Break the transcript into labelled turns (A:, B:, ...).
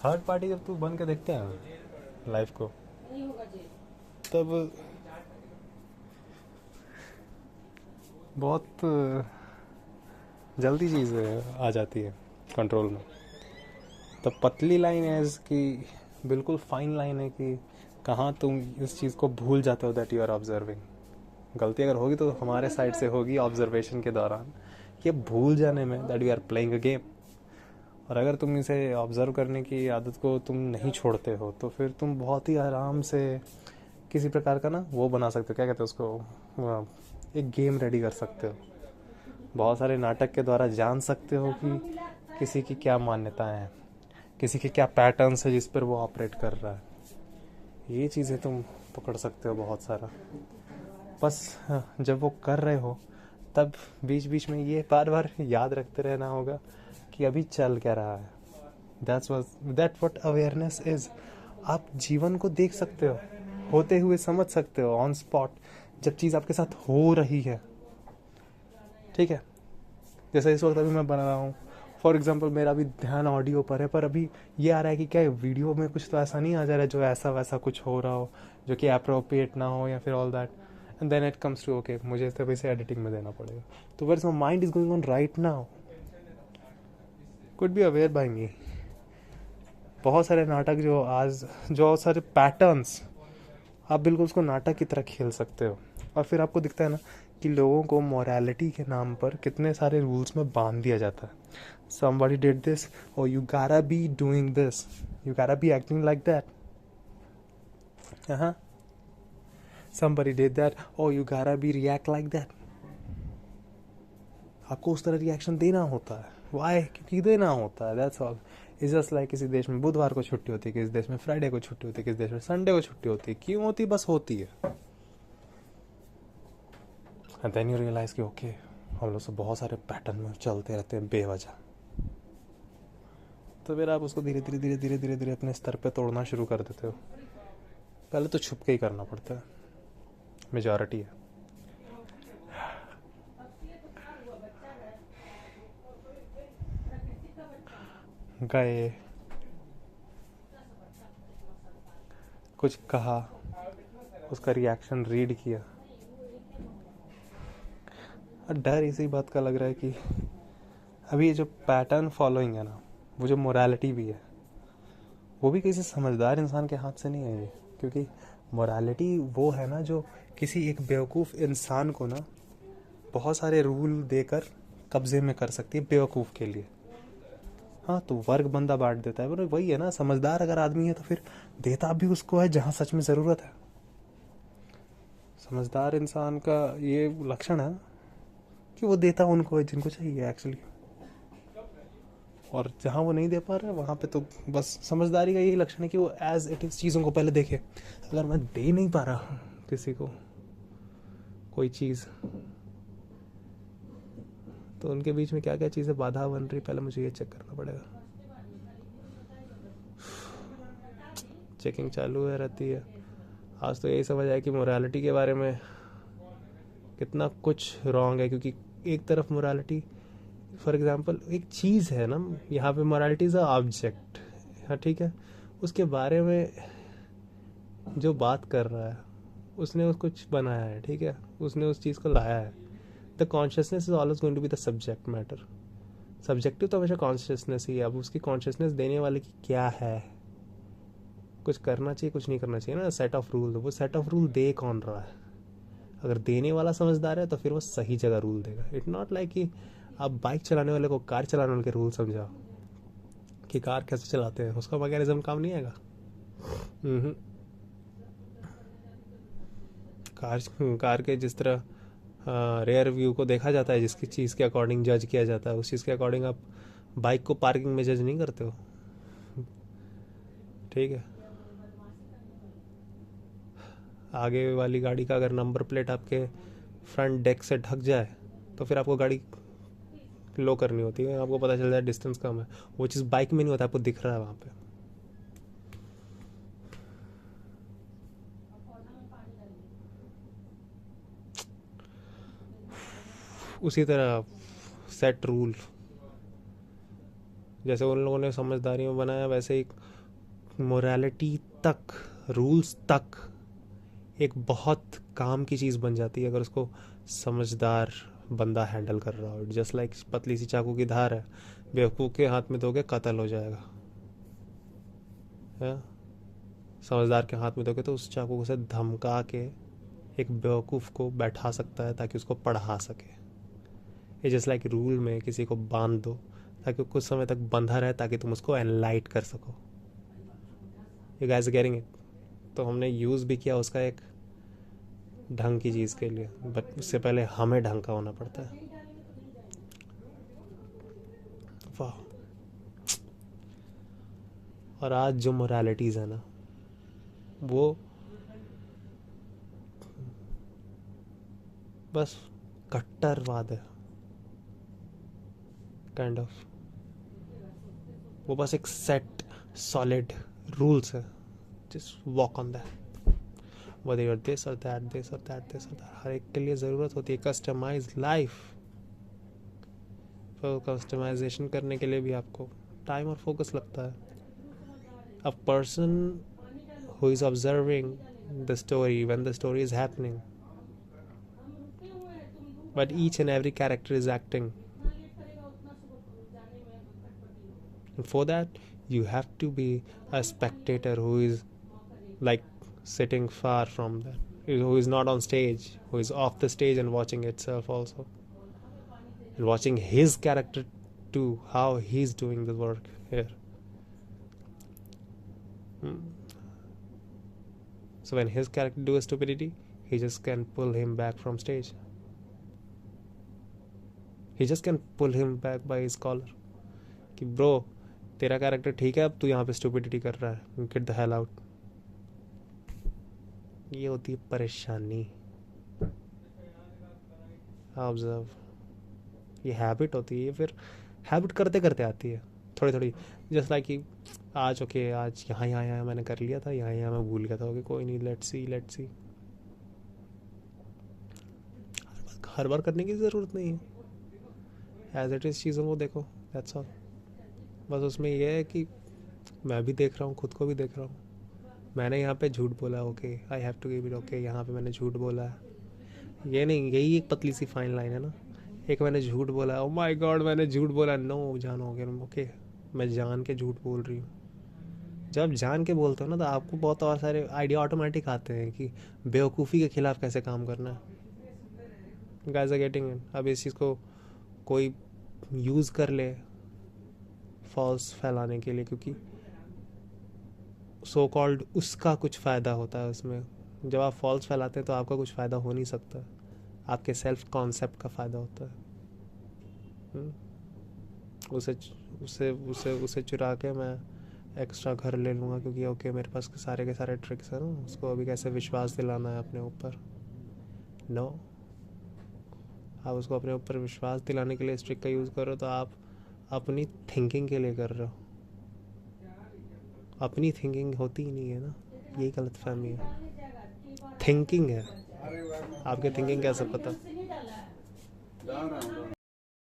A: Third party जब तू बन के देखते हैं लाइफ को, तब बहुत जल्दी चीज़ आ जाती है कंट्रोल में। तब पतली लाइन है कि बिल्कुल फाइन लाइन है कि कहाँ तुम इस चीज़ को भूल जाते हो दैट यू आर ऑब्जर्विंग। गलती अगर होगी तो हमारे साइड से होगी ऑब्जर्वेशन के दौरान, ये भूल जाने में that you are playing a game. और अगर तुम इसे ऑब्ज़र्व करने की आदत को तुम नहीं छोड़ते हो तो फिर तुम बहुत ही आराम से किसी प्रकार का ना वो बना सकते हो, क्या कहते हो उसको, एक गेम रेडी कर सकते हो। बहुत सारे नाटक के द्वारा जान सकते हो कि किसी की क्या मान्यताएं हैं, किसी के क्या पैटर्न्स है जिस पर वो ऑपरेट कर रहा है। ये चीज़ें तुम पकड़ सकते हो बहुत सारा। बस जब वो कर रहे हो तब बीच बीच में ये बार बार याद रखते रहना होगा कि अभी चल क्या रहा है। That what awareness is. आप जीवन को देख सकते हो, होते हुए समझ सकते हो ऑन स्पॉट, जब चीज़ आपके साथ हो रही है। ठीक है, जैसे इस वक्त अभी मैं बना रहा हूँ, फॉर एग्जाम्पल मेरा भी ध्यान ऑडियो पर है, पर अभी ये आ रहा है कि क्या वीडियो में कुछ तो ऐसा नहीं आ जा रहा है जो ऐसा वैसा कुछ हो रहा हो जो कि अप्रोप्रिएट ना हो या फिर all that. And then it comes to okay, मुझे तभी से एडिटिंग में देना पड़ेगा। तो where my mind is going on right now could be aware by me. बहुत सारे नाटक जो सारे पैटर्न्स, आप बिल्कुल उसको नाटक की तरह खेल सकते हो। और फिर आपको दिखता है ना कि लोगों को मॉरलिटी के नाम पर कितने सारे रूल्स में बांध दिया जाता है। somebody did this, or you gotta be doing this, you gotta be acting like that. Somebody did that, oh you gotta be react like that. आपको उस तरह रिएक्शन देना होता है। वाई? क्योंकि देना होता है, that's all. Is just like किसी देश में बुधवार को छुट्टी होती है, किसी देश में फ्राइडे को छुट्टी होती है, किसी देश में संडे को छुट्टी होती है। क्यों होती? बस होती है। एंड देन यू रियलाइज कि ओके, हम लोग सब बहुत सारे पैटर्न में चलते रहते हैं बेवजह। तो फिर आप उसको धीरे धीरे धीरे धीरे धीरे धीरे अपने स्तर पे तोड़ना शुरू कर देते हो। पहले तो छुप के ही करना पड़ता है, मेजॉरिटी है। गए, कुछ कहा, उसका रिएक्शन रीड किया, और डर इसी बात का लग रहा है कि अभी ये जो पैटर्न फॉलोइंग है ना, वो जो मोरालिटी भी है, वो भी किसी समझदार इंसान के हाथ से नहीं है ये। क्योंकि मोरालिटी वो है ना जो किसी एक बेवकूफ़ इंसान को ना बहुत सारे रूल देकर कब्जे में कर सकती है बेवकूफ़ के लिए। हाँ, तो वर्ग बंदा बांट देता है, पर वही है ना, समझदार अगर आदमी है तो फिर देता भी उसको है जहाँ सच में ज़रूरत है। समझदार इंसान का ये लक्षण है कि वो देता उनको है जिनको चाहिए एक्चुअली, और जहाँ वो नहीं दे पा रहा है वहाँ पे तो बस समझदारी का यही लक्षण है कि वो एज इट इज़ चीज़ों को पहले देखे। अगर मैं दे नहीं पा रहा किसी को कोई चीज़, तो उनके बीच में क्या क्या चीज़ें बाधा बन रही, पहले मुझे ये चेक करना पड़ेगा। चेकिंग चालू है रहती है। आज तो यही समझ आया कि मोरालिटी के बारे में कितना कुछ रॉन्ग है। क्योंकि एक तरफ मोरालिटी, फॉर एग्जांपल एक चीज़ है ना, यहाँ पे मोरालिटी इज़ अ ऑब्जेक्ट, हाँ ठीक है, उसके बारे में जो बात कर रहा है उसने उस कुछ बनाया है, ठीक है, उसने उस चीज़ को लाया है। The consciousness is always going to be the subject matter. Subjective तो हमेशा कॉन्शियसनेस ही है। अब उसकी कॉन्शियसनेस देने वाले की क्या है, कुछ करना चाहिए कुछ नहीं करना चाहिए ना, सेट ऑफ रूल। वो सेट ऑफ रूल दे कौन रहा है? अगर देने वाला समझदार है तो फिर वो सही जगह रूल देगा। इट नॉट लाइक कि आप बाइक चलाने वाले को कार चलाने वाले के रूल समझाओ कि कार कैसे चलाते हैं, उसका मैकेनिज्म काम नहीं आएगा। कार कार के जिस तरह रेयर व्यू को देखा जाता है, जिसकी चीज़ के अकॉर्डिंग जज किया जाता है, उस चीज़ के अकॉर्डिंग आप बाइक को पार्किंग में जज नहीं करते हो, ठीक है। आगे वाली गाड़ी का अगर नंबर प्लेट आपके फ्रंट डेक से ढक जाए तो फिर आपको गाड़ी लो करनी होती है, आपको पता चल जाए डिस्टेंस कम है। वो चीज़ बाइक में नहीं होता, आपको दिख रहा है वहाँ पे। उसी तरह सेट रूल, जैसे उन लोगों ने समझदारी में बनाया, वैसे ही मोरालिटी तक, रूल्स तक एक बहुत काम की चीज़ बन जाती है अगर उसको समझदार बंदा हैंडल कर रहा हो। जस्ट लाइक पतली सी चाकू की धार है, बेवकूफ़ के हाथ में दोगे कत्ल हो जाएगा है। समझदार के हाथ में दोगे तो उस चाकू से धमका के एक बेवकूफ़ को बैठा सकता है ताकि उसको पढ़ा सके। ये जस्ट लाइक रूल में किसी को बांध दो ताकि कुछ समय तक बंधा रहे ताकि तुम उसको एनलाइट कर सको। You guys getting it? तो हमने यूज़ भी किया उसका एक ढंग की चीज़ के लिए, बट उससे पहले हमें ढंग का होना पड़ता है। वाह। और आज जो मोरालिटीज़ है ना, वो बस कट्टरवाद है काइंड ऑफ। वो बस एक सेट सॉलिड रूल्स है, just walk on that, whether you're this or that, this or that, this or that। हर एक के लिए ज़रूरत होती है कस्टमाइज लाइफ। तो कस्टमाइजेशन करने के लिए भी आपको टाइम और फोकस लगता है। A person who is observing the story when the story is happening, but each and every character is acting, and for that you have to be a spectator who is like sitting far from that, who is not on stage, who is off the stage and watching itself also, and watching his character too, how he's doing the work here. So when his character do a stupidity, he just can pull him back from stage. He just can pull him back by his collar कि bro तेरा character ठीक है, अब तू यहाँ पे stupidity कर रहा है, गेट द हेल आउट। ये होती है परेशानी। ऑब्जर्व, ये हैबिट होती है, ये फिर हैबिट करते करते आती है थोड़ी थोड़ी। जस्ट लाइक कि आज ओके, आज यहाँ यहाँ यहाँ मैंने कर लिया था, यहाँ यहाँ मैं भूल गया था, ओके कोई नहीं, लेट्स सी। हर बार करने की ज़रूरत नहीं है, एज इट इज़ चीज़ों को देखो, दैट्स ऑल। बस उसमें यह है कि मैं भी देख रहा हूँ, खुद को भी देख रहा हूँ। मैंने यहाँ पे झूठ बोला, okay I have to give it, okay यहाँ पे मैंने झूठ बोला है। ये नहीं, यही एक पतली सी फाइन लाइन है ना। एक मैंने झूठ बोला, ओ माय गॉड मैंने झूठ बोला, नो जानोगे, ओके मैं जान के झूठ बोल रही हूँ। जब जान के बोलते हो ना तो आपको बहुत और सारे आइडिया ऑटोमेटिक आते हैं कि बेवकूफ़ी के खिलाफ कैसे काम करना है। Guys are getting it? अब इस चीज़ को कोई यूज़ कर ले फॉल्स फैलाने के लिए, क्योंकि सो कॉल्ड उसका कुछ फ़ायदा होता है उसमें। जब आप फॉल्स फैलाते हैं तो आपका कुछ फ़ायदा हो नहीं सकता, आपके सेल्फ कॉन्सेप्ट का फ़ायदा होता है। उसे उसे उसे उसे चुरा के मैं एक्स्ट्रा घर ले लूँगा क्योंकि ओके मेरे पास सारे के सारे ट्रिक्स हैं ना। उसको अभी कैसे विश्वास दिलाना है अपने ऊपर, नो। आप उसको अपने ऊपर विश्वास दिलाने के लिए इस ट्रिक का यूज़ कर रहे हो तो आप अपनी थिंकिंग के लिए कर रहे हो। अपनी थिंकिंग होती ही नहीं है ना, यही गलत फहमी है। थिंकिंग है, आपके थिंकिंग कैसे पता?